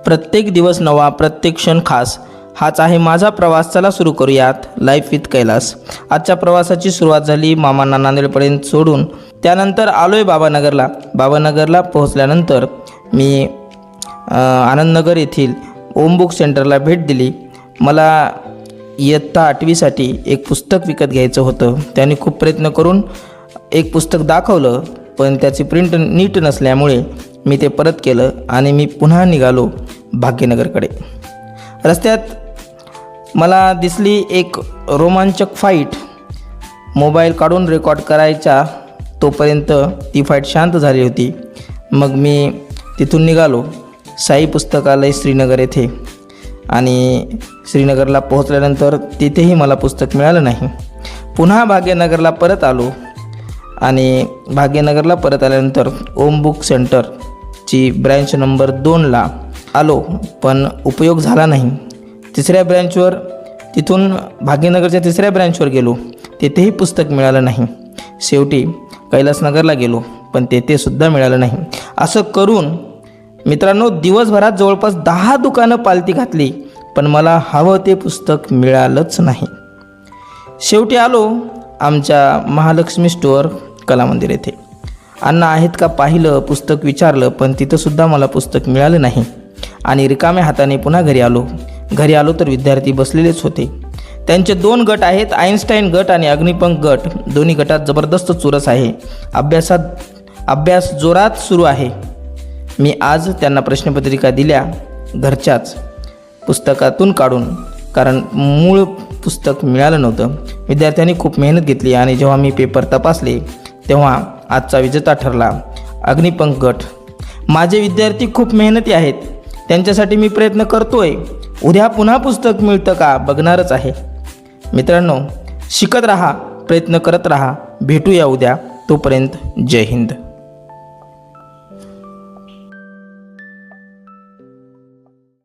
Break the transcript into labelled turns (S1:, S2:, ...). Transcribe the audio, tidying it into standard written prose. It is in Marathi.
S1: प्रत्येक दिवस नवा, प्रत्येक क्षण खास. हाच आहे माझा प्रवास. चला सुरू करूयात लाईफ विथ कैलास. आजच्या प्रवासाची सुरुवात झाली मामांना नांदेडपर्यंत सोडून. त्यानंतर आलोय बाबानगरला. बाबानगरला पोहोचल्यानंतर मी आनंदनगर येथील ओम बुक सेंटरला भेट दिली. मला इयत्ता 8वीसाठी एक पुस्तक विकत घ्यायचं होतं. त्यांनी खूप प्रयत्न करून एक पुस्तक दाखवलं, पण त्याची प्रिंट नीट नसल्यामुळे मी ते परत केलं आणि मी पुन्हा निघालो भाग्यनगरकडे. रस्त्यात मला दिसली एक रोमांचक फाईट. मोबाईल काढून रेकॉर्ड करायच्या तोपर्यंत ती फाईट शांत झाली होती. मग मी तिथून निघालो साई पुस्तकालय श्रीनगर येथे. आणि श्रीनगरला पोहोचल्यानंतर तिथेही मला पुस्तक मिळालं नाही. पुन्हा भाग्यनगरला परत आलो आणि भाग्यनगरला परत आल्यानंतर ओम बुक सेंटरची ब्रँच नंबर 2ला आलो, पण उपयोग झाला नाही. तिसऱ्या ब्रँचवर, तिथून भाग्यनगरच्या तिसऱ्या ब्रँचवर गेलो, तेथेही पुस्तक मिळालं नाही. शेवटी कैलासनगरला गेलो, पण तेथेसुद्धा मिळालं नाही. असं करून मित्रांनो दिवसभरात जवळपास 10 दुकानं पालती घातली, पण मला हवं ते पुस्तक मिळालंच नाही. शेवटी आलो आमच्या महालक्ष्मी स्टोअर कला मंदिर येथे. अण्णा आहेत का पाहिलं, पुस्तक विचारलं, पण तिथंसुद्धा मला पुस्तक मिळालं नाही. आणि रिकाम्या हाताने पुन्हा घरी आलो तर विद्यार्थी बसलेलेच होते. त्यांचे 2 गट आहेत, आईन्स्टाईन गट आणि अग्निपंख गट. दोन्ही गटात जबरदस्त चुरस आहे. अभ्यास जोरात सुरू आहे. मी आज त्यांना प्रश्नपत्रिका दिल्या घरच्याच पुस्तकातून काढून, कारण मूळ पुस्तक मिळालं नव्हतं. विद्यार्थ्यांनी खूप मेहनत घेतली आणि जेव्हा मी पेपर तपासले तेव्हा आजचा विजेता ठरला अग्निपंख गट. माझे विद्यार्थी खूप मेहनती आहेत, त्यांच्यासाठी मी प्रयत्न करतोय. उद्या पुन्हा पुस्तक मिळतं का बघणारच आहे. मित्रांनो, शिकत राहा, प्रयत्न करत राहा. भेटूया उद्या. तोपर्यंत जय हिंद.